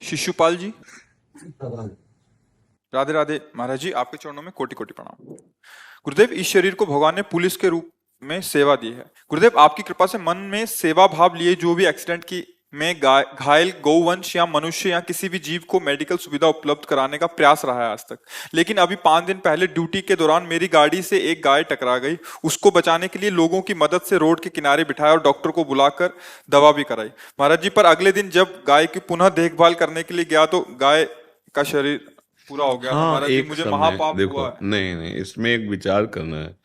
शिशुपाल जी, राधे राधे। महाराज जी, आपके चरणों में कोटि कोटि प्रणाम। गुरुदेव, इस शरीर को भगवान ने पुलिस के रूप में सेवा दी है। गुरुदेव, आपकी कृपा से मन में सेवा भाव लिए जो भी एक्सीडेंट की में घायल गौवंश या मनुष्य या किसी भी जीव को मेडिकल सुविधा उपलब्ध कराने का प्रयास रहा है आज तक। लेकिन अभी 5 दिन पहले ड्यूटी के दौरान मेरी गाड़ी से एक गाय टकरा गई। उसको बचाने के लिए लोगों की मदद से रोड के किनारे बिठाया और डॉक्टर को बुलाकर दवा भी कराई महाराज जी। पर अगले दिन जब गाय की पुनः देखभाल करने के लिए गया तो गाय का शरीर पूरा हो गया था हाँ, महाराज जी। एक मुझे समय महापाप देखो, हुआ है। नहीं नहीं, इसमें एक विचार करना है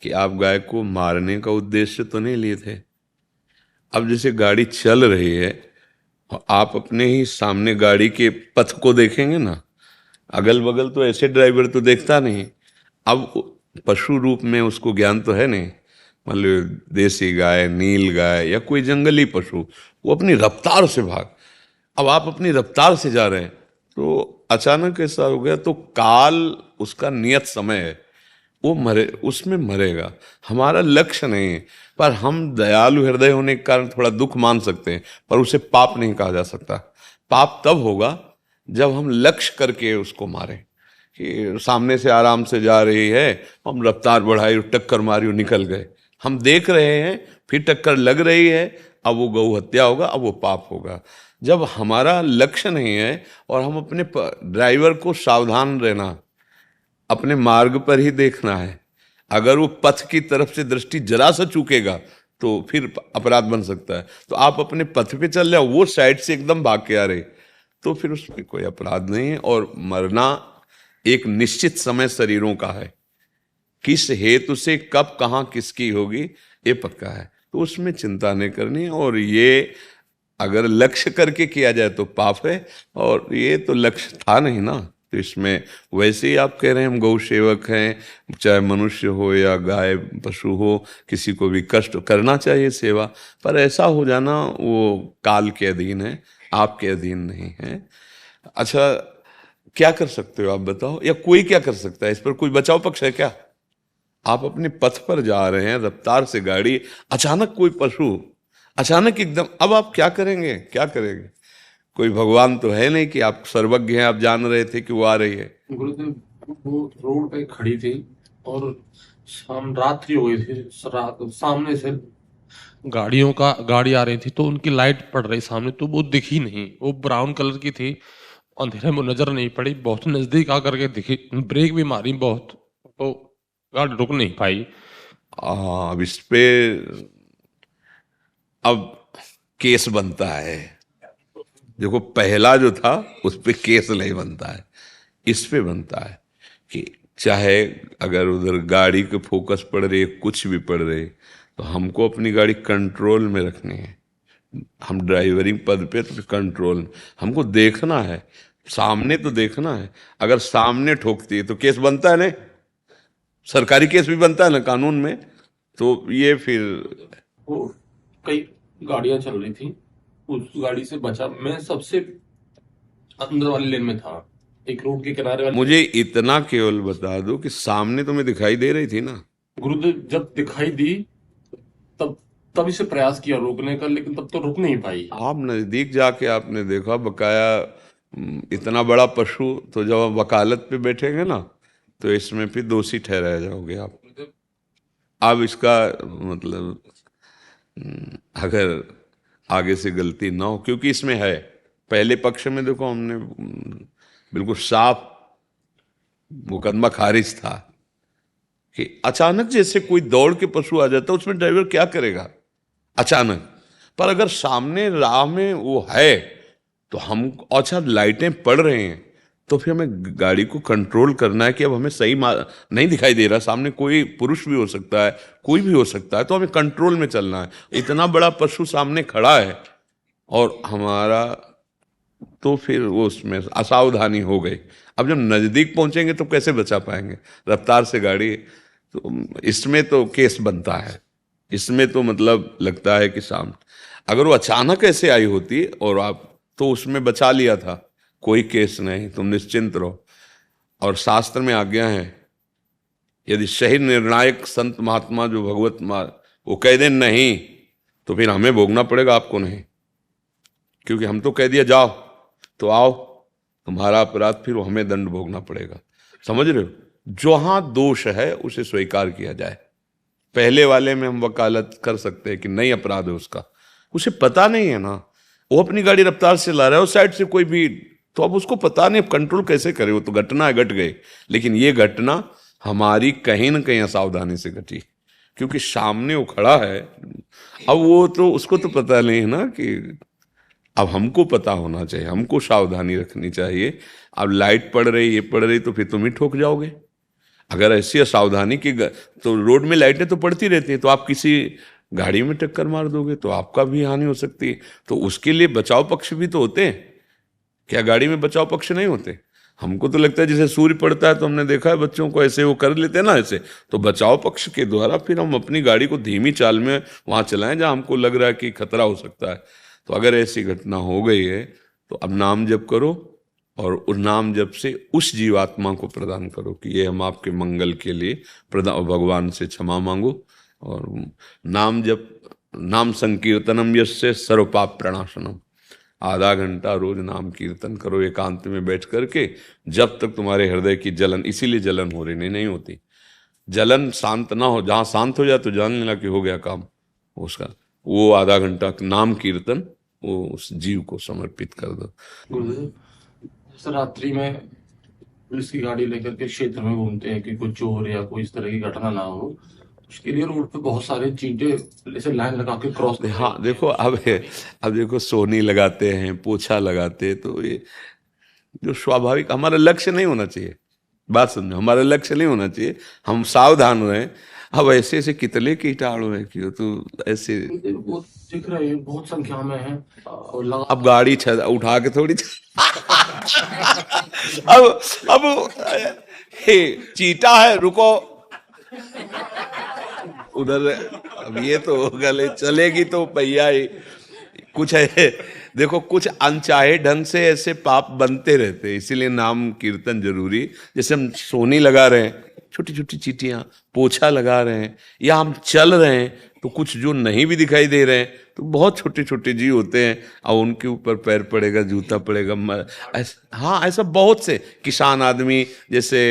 कि आप गाय को मारने का उद्देश्य तो नहीं लिए थे। अब जैसे गाड़ी चल रही है और आप अपने ही सामने गाड़ी के पथ को देखेंगे ना, अगल बगल तो ऐसे ड्राइवर तो देखता नहीं। अब पशु रूप में उसको ज्ञान तो है नहीं, मतलब देसी गाय, नील गाय या कोई जंगली पशु, वो अपनी रफ्तार से भाग, अब आप अपनी रफ्तार से जा रहे हैं तो अचानक ऐसा हो गया तो काल उसका नियत समय है, वो मरे, उसमें मरेगा। हमारा लक्ष्य नहीं है, पर हम दयालु हृदय होने के कारण थोड़ा दुख मान सकते हैं, पर उसे पाप नहीं कहा जा सकता। पाप तब होगा जब हम लक्ष्य करके उसको मारें, कि सामने से आराम से जा रही है, हम रफ्तार बढ़ाई, टक्कर मारी और निकल गए। हम देख रहे हैं, फिर टक्कर लग रही है, अब वो गौ हत्या होगा, अब वो पाप होगा। जब हमारा लक्ष्य नहीं है और हम अपने ड्राइवर को सावधान रहना, अपने मार्ग पर ही देखना है। अगर वो पथ की तरफ से दृष्टि जरा सा चूकेगा तो फिर अपराध बन सकता है। तो आप अपने पथ पे चल जाओ, वो साइड से एकदम भाग के आ रहे, तो फिर उसमें कोई अपराध नहीं है। और मरना एक निश्चित समय शरीरों का है, किस हेतु से कब कहाँ किसकी होगी ये पक्का है, तो उसमें चिंता नहीं करनी। और ये अगर लक्ष्य करके किया जाए तो पाप है, और ये तो लक्ष्य था नहीं ना, तो इसमें वैसे ही आप कह रहे हैं हम गौ सेवक हैं, चाहे मनुष्य हो या गाय पशु हो, किसी को भी कष्ट करना चाहिए सेवा, पर ऐसा हो जाना वो काल के अधीन है, आपके अधीन नहीं है। अच्छा, क्या कर सकते हो आप बताओ, या कोई क्या कर सकता है, इस पर कोई बचाव पक्ष है क्या? आप अपने पथ पर जा रहे हैं रफ्तार से गाड़ी, अचानक कोई पशु, अचानक एकदम, अब आप क्या करेंगे, क्या करेंगे? कोई भगवान तो है नहीं कि आप सर्वज्ञ हैं, आप जान रहे थे कि वो आ रही है। गुरुदेव, वो रोड पे खड़ी थी और शाम रात्रि हो गई थी। सामने से गाड़ी आ रही थी तो उनकी लाइट पड़ रही सामने, तो वो दिखी नहीं। वो ब्राउन कलर की थी, अंधेरे में नजर नहीं पड़ी। बहुत नजदीक आकर के दिखी, ब्रेक भी मारी बहुत, तो गाड़ी रुक नहीं पाई। अब इस पे अब केस बनता है। देखो, पहला जो था उस पे केस नहीं बनता है, इस पे बनता है कि चाहे अगर उधर गाड़ी के फोकस पड़ रही है, कुछ भी पड़ रही है, तो हमको अपनी गाड़ी कंट्रोल में रखनी है। हम ड्राइवरिंग पद पे तो कंट्रोल में, हमको देखना है, सामने तो देखना है। अगर सामने ठोकती है तो केस बनता है, नहीं सरकारी केस भी बनता है ना कानून में, तो ये फिर वो कई गाड़ियां चल रही थी, उस गाड़ी से बचा। मैं सबसे अंदर वाली लेन में था, एक रोड के किनारे वाली। मुझे इतना केवल बता दो कि सामने तुम्हें दिखाई दे रही थी ना? गुरुदेव, जब दिखाई दी तब तब इसे प्रयास किया रोकने का, लेकिन तब तो रुक नहीं पाई। आप नजदीक जाके आपने देखा बकाया, इतना बड़ा पशु, तो जब आप वकालत पे बैठेंगे ना तो इसमें फिर दोषी ठहराए जाओगे आप। अब इसका मतलब अगर आगे से गलती ना हो, क्योंकि इसमें है, पहले पक्ष में देखो हमने बिल्कुल साफ मुकदमा खारिज था कि अचानक जैसे कोई दौड़ के पशु आ जाता है, उसमें ड्राइवर क्या करेगा अचानक। पर अगर सामने राह में वो है तो हम, अच्छा लाइटें पड़ रही हैं, तो फिर हमें गाड़ी को कंट्रोल करना है कि अब हमें सही नहीं दिखाई दे रहा, सामने कोई पुरुष भी हो सकता है, कोई भी हो सकता है, तो हमें कंट्रोल में चलना है। इतना बड़ा पशु सामने खड़ा है और हमारा, तो फिर वो उसमें असावधानी हो गई। अब जब नजदीक पहुंचेंगे तो कैसे बचा पाएंगे, रफ्तार से गाड़ी, तो इसमें तो केस बनता है। इसमें तो मतलब लगता है कि सामने अगर वो अचानक ऐसे आई होती और आप, तो उसमें बचा लिया था, कोई केस नहीं, तुम निश्चिंत रहो। और शास्त्र में आज्ञा है, यदि सही निर्णायक संत महात्मा जो भगवत वो कह दें नहीं, तो फिर हमें भोगना पड़ेगा, आपको नहीं, क्योंकि हम तो कह दिया जाओ, तो आओ, तुम्हारा अपराध फिर हमें दंड भोगना पड़ेगा। समझ रहे हो? जहां दोष है उसे स्वीकार किया जाए। पहले वाले में हम वकालत कर सकते हैं कि नहीं अपराध है उसका, उसे पता नहीं है ना, वो अपनी गाड़ी रफ्तार से ला रहा है उस साइड से कोई भी, तो अब उसको पता नहीं, कंट्रोल कैसे करे? वो तो घटना है, घट गई। लेकिन ये घटना हमारी कहीं ना कहीं असावधानी से घटी, क्योंकि सामने वो खड़ा है। अब वो तो उसको तो पता नहीं है ना कि, अब हमको पता होना चाहिए, हमको सावधानी रखनी चाहिए। अब लाइट पड़ रही, ये पड़ रही, तो फिर तुम ही ठोक जाओगे। अगर ऐसी असावधानी की तो रोड में लाइटें तो पड़ती रहती हैं, तो आप किसी गाड़ी में टक्कर मार दोगे तो आपका भी हानि हो सकती है। तो उसके लिए बचाव पक्ष भी तो होते हैं। क्या गाड़ी में बचाव पक्ष नहीं होते? हमको तो लगता है जैसे सूर्य पड़ता है तो हमने देखा है बच्चों को ऐसे वो कर लेते हैं ना, ऐसे। तो बचाव पक्ष के द्वारा फिर हम अपनी गाड़ी को धीमी चाल में वहां चलाएं जहां हमको लग रहा है कि खतरा हो सकता है। तो अगर ऐसी घटना हो गई है तो अब नाम जप करो, और उस नाम जप से उस जीवात्मा को प्रदान करो कि ये हम आपके मंगल के लिए भगवान से क्षमा मांगो। और नाम जप, नाम संकीर्तनम यस्य सर्व पाप प्रणाशनम। आधा घंटा रोज नाम कीर्तन करो एकांत में बैठ करके, जब तक तुम्हारे हृदय की जलन, इसीलिए जलन हो रही नहीं होती, जलन शांत ना हो। जहां शांत हो जाए तो जान लेना कि हो गया काम उसका। वो आधा घंटा नाम कीर्तन वो उस जीव को समर्पित कर दो। गुरुदेव, जैसे रात्रि में पुलिस की गाड़ी लेकर के क्षेत्र में घूमते हैं कि कोई चोर या कोई इस तरह की घटना ना हो, उसके लिए रोड पे बहुत सारे चींटे जैसे लाइन लगा के क्रॉस कर हाँ देखो, अब देखो सोनी लगाते हैं, पोछा लगाते हैं, तो ये जो स्वाभाविक हमारा लक्ष्य नहीं होना चाहिए। बात समझो, हमारा लक्ष्य नहीं होना चाहिए, हम सावधान रहें। अब ऐसे ऐसे कितने कीटाणु है कि तो ऐसे, वो दिख रहे हैं, बहुत संख्या में है और लगा। अब गाड़ी उठा के थोड़ी अब हे चीटा है, रुको उधर। अब ये तो गले चलेगी तो पहिया ही कुछ है। देखो, कुछ अनचाहे ढंग से ऐसे पाप बनते रहते हैं, इसीलिए नाम कीर्तन जरूरी। जैसे हम सोनी लगा रहे हैं, छोटी छोटी चीटियां, पोछा लगा रहे हैं, या हम चल रहे हैं तो कुछ जो नहीं भी दिखाई दे रहे हैं, तो बहुत छोटे छोटे जीव होते हैं, और उनके ऊपर पैर पड़ेगा, जूता पड़ेगा, हाँ ऐसा बहुत से किसान आदमी जैसे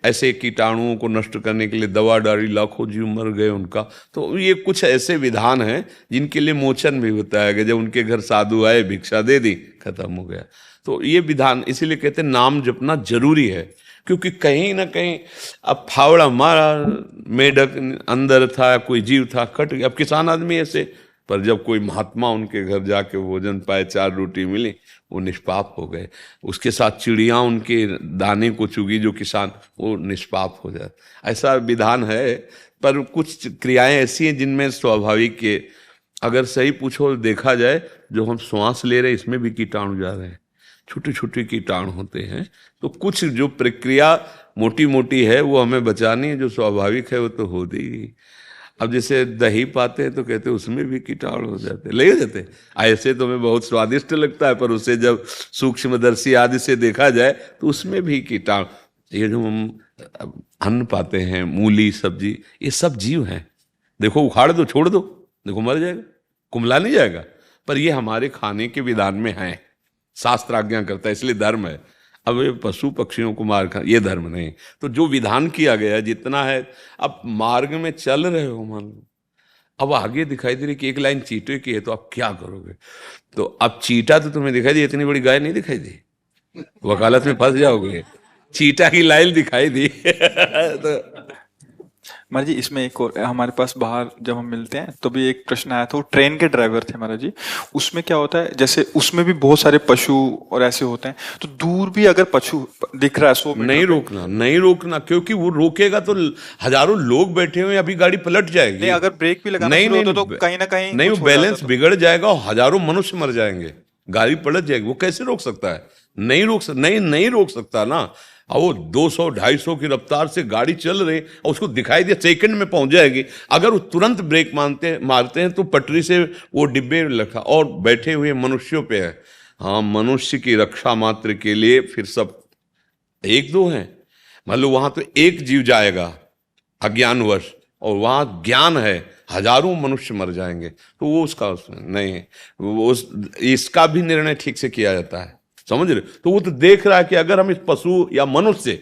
ऐसे कीटाणुओं को नष्ट करने के लिए दवा डाली, लाखों जीव मर गए उनका। तो ये कुछ ऐसे विधान हैं जिनके लिए मोचन भी होता है कि जब उनके घर साधु आए, भिक्षा दे दी, खत्म हो गया। तो ये विधान इसीलिए कहते हैं नाम जपना जरूरी है, क्योंकि कहीं ना कहीं अब फावड़ा मारा, मेढक अंदर था, कोई जीव था, कट गया। अब किसान आदमी ऐसे, पर जब कोई महात्मा उनके घर जाके भोजन पाए, 4 रोटी मिली, वो निष्पाप हो गए। उसके साथ चिड़िया उनके दाने को चुगी जो किसान, वो निष्पाप हो जाए। ऐसा विधान है, पर कुछ क्रियाएं ऐसी हैं जिनमें स्वाभाविक के, अगर सही पूछो देखा जाए, जो हम श्वास ले रहे हैं इसमें भी कीटाणु जा रहे हैं, छोटे छोटे कीटाणु होते हैं। तो कुछ जो प्रक्रिया मोटी मोटी है वो हमें बचानी है, जो स्वाभाविक है वो तो होती ही। अब जैसे दही पाते हैं तो कहते हैं उसमें भी कीटाणु हो जाते, ले जाते। ऐसे तो हमें बहुत स्वादिष्ट लगता है, पर उसे जब सूक्ष्मदर्शी आदि से देखा जाए तो उसमें भी कीटाणु। ये जो हम अन्न पाते हैं, मूली सब्जी, ये सब जीव हैं। देखो उखाड़ दो, छोड़ दो, देखो मर जाएगा, कुमला नहीं जाएगा, पर ये हमारे खाने के विधान में है, शास्त्र आज्ञा करता है, इसलिए धर्म है। अब ये पशु पक्षियों को मार खा, ये धर्म नहीं। तो जो विधान किया गया जितना है, अब मार्ग में चल रहे हो, मान लो अब आगे दिखाई दे रही कि एक लाइन चीटे की है, तो आप क्या करोगे? तो अब चीटा तो तुम्हें दिखाई दी, इतनी बड़ी गाय नहीं दिखाई दी, वकालत में फंस जाओगे। चीटा की लाइन दिखाई दी तो महाराज जी इसमें एक और, हमारे पास बाहर जब हम मिलते हैं तो भी एक प्रश्न आया था, वो ट्रेन के ड्राइवर थे महाराज जी। उसमें क्या होता है, जैसे उसमें भी बहुत सारे पशु और ऐसे होते हैं, तो दूर भी अगर पशु दिख रहा है 100 मीटर नहीं रोकना, नहीं रोकना, क्योंकि वो रोकेगा तो हजारों लोग बैठे हुए, अभी गाड़ी पलट जाएगी। नहीं, अगर ब्रेक भी लगाना शुरू होता तो कहीं ना कहीं नहीं, कुछ वो हो जाता बैलेंस तो। बिगड़ जाएगा और हजारों मनुष्य मर जाएंगे, गाड़ी पलट जाएगी। वो कैसे रोक सकता है? नहीं रोक नहीं रोक सकता ना। और वो 200-250 की रफ्तार से गाड़ी चल रही और उसको दिखाई दिया सेकंड में पहुंच जाएगी। अगर वो तुरंत ब्रेक मारते हैं तो पटरी से वो डिब्बे लगा और बैठे हुए मनुष्यों पे है। हाँ, मनुष्य की रक्षा मात्र के लिए फिर सब 1-2 हैं, मान लो वहां तो एक जीव जाएगा अज्ञानवश, और वहां ज्ञान है, हजारों मनुष्य मर जाएंगे। तो वो उसका नहीं है, वो इसका भी निर्णय ठीक से किया जाता है। समझ रहे? तो वो तो देख रहा है कि अगर हम इस पशु या मनुष्य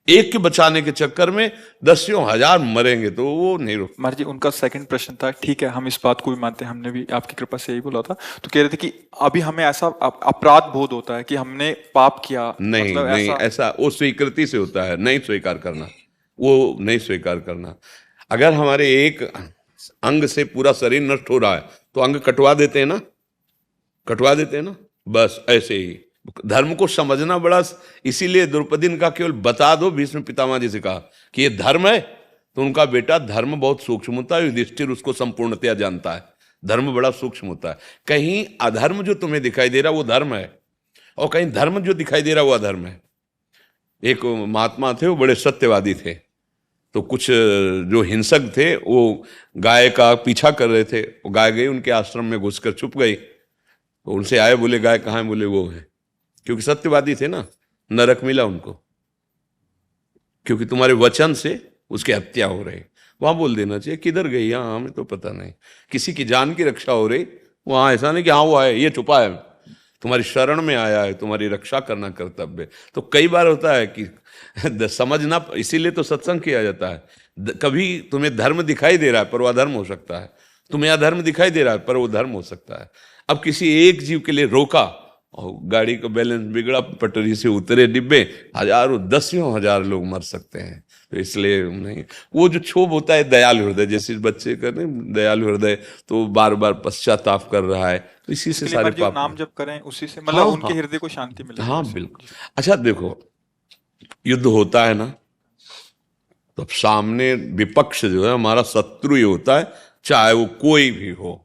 एक के बचाने के चक्कर में दसियों हजार मरेंगे तो वो नहीं रुक। महाराज जी, उनका सेकंड प्रश्न था, ठीक है हम इस बात को भी मानते हैं, हमने भी आपकी कृपा से यही बोला था, तो कह रहे थे कि अभी हमें ऐसा अपराध बोध होता है कि हमने पाप किया, नहीं मतलब नहीं, ऐसा वो स्वीकृति से होता है, नहीं स्वीकार करना, वो नहीं स्वीकार करना। अगर हमारे एक अंग से पूरा शरीर नष्ट हो रहा है तो अंग कटवा देते हैं ना, कटवा देते हैं ना, बस ऐसे ही धर्म को समझना बड़ा। इसीलिए द्रौपदी ने कहा केवल बता दो, भीष्म पितामह जी से कहा कि ये धर्म है, तो उनका बेटा धर्म बहुत सूक्ष्म होता है, युधिष्ठिर उसको संपूर्णतया जानता है, धर्म बड़ा सूक्ष्म होता है। कहीं अधर्म जो तुम्हें दिखाई दे रहा वो धर्म है, और कहीं धर्म जो दिखाई दे रहा वो अधर्म है। एक महात्मा थे, वो बड़े सत्यवादी थे, तो कुछ जो हिंसक थे वो गाय का पीछा कर रहे थे, वो गाय गई उनके आश्रम में घुसकर छुप गई, तो उनसे आए, बोले गाय कहाँ है? बोले वो है, क्योंकि सत्यवादी थे ना, नरक मिला उनको, क्योंकि तुम्हारे वचन से उसकी हत्या हो रही। वहां बोल देना चाहिए किधर गई, हाँ हमें तो पता नहीं, किसी की जान की रक्षा हो रही, वहां ऐसा नहीं कि हाँ वो है, ये छुपा है, तुम्हारी शरण में आया है, तुम्हारी रक्षा करना कर्तव्य। तो कई बार होता है कि समझना, इसीलिए तो सत्संग किया जाता है। कभी तुम्हें धर्म दिखाई दे रहा है पर वो अधर्म हो सकता है, तुम्हें अधर्म दिखाई दे रहा है पर वो धर्म हो सकता है। अब किसी एक जीव के लिए रोका और गाड़ी का बैलेंस बिगड़ा, पटरी से उतरे डिब्बे, हजारों दसियों हजार लोग मर सकते हैं। तो इसलिए नहीं, वो जो क्षोभ होता है दयालु हृदय, जैसे बच्चे का नहीं दयालु हृदय, तो बार बार पश्चाताप कर रहा है, तो इसी से सारे पाप। नाम जप करें उसी से मतलब हाँ, उनके हाँ, हृदय को शांति मिले। हाँ बिल्कुल। अच्छा देखो, युद्ध होता है ना, तो सामने विपक्ष जो है हमारा शत्रु ही होता है, चाहे वो कोई भी हो,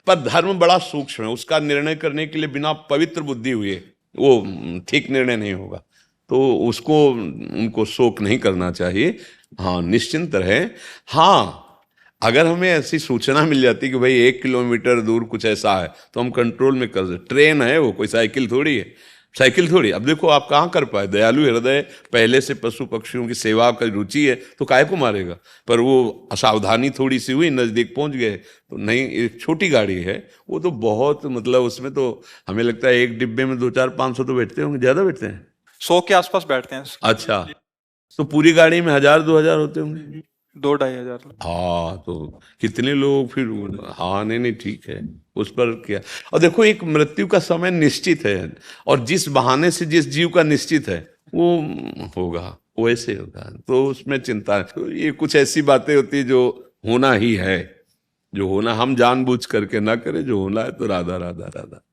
पर धर्म बड़ा सूक्ष्म है, उसका निर्णय करने के लिए बिना पवित्र बुद्धि हुए वो ठीक निर्णय नहीं होगा, तो उसको उनको शोक नहीं करना चाहिए। हाँ निश्चिंत रहे। हाँ अगर हमें ऐसी सूचना मिल जाती कि भाई 1 किलोमीटर दूर कुछ ऐसा है तो हम कंट्रोल में कर सकते। ट्रेन है वो, कोई साइकिल थोड़ी है, साइकिल थोड़ी। अब देखो आप कहाँ कर पाए, दयालु हृदय, पहले से पशु पक्षियों की सेवा का रुचि है, तो काहे को मारेगा, पर वो असावधानी थोड़ी सी हुई, नजदीक पहुंच गए, तो नहीं, एक छोटी गाड़ी है वो तो बहुत, मतलब उसमें तो हमें लगता है एक डिब्बे में 200-500 तो बैठते होंगे, ज्यादा बैठते हैं, 100 के आसपास बैठते हैं। अच्छा, तो पूरी गाड़ी में 1000-2000 होते होंगे, 2-2,500। हाँ तो कितने लोग फिर। हाँ नहीं नहीं ठीक है, उस पर क्या। और देखो एक मृत्यु का समय निश्चित है, और जिस बहाने से जिस जीव का निश्चित है वो होगा, वैसे होगा, तो उसमें चिंता। तो ये कुछ ऐसी बातें होती है जो होना ही है, जो होना हम जानबूझ करके ना करें, जो होना है तो राधा राधा राधा।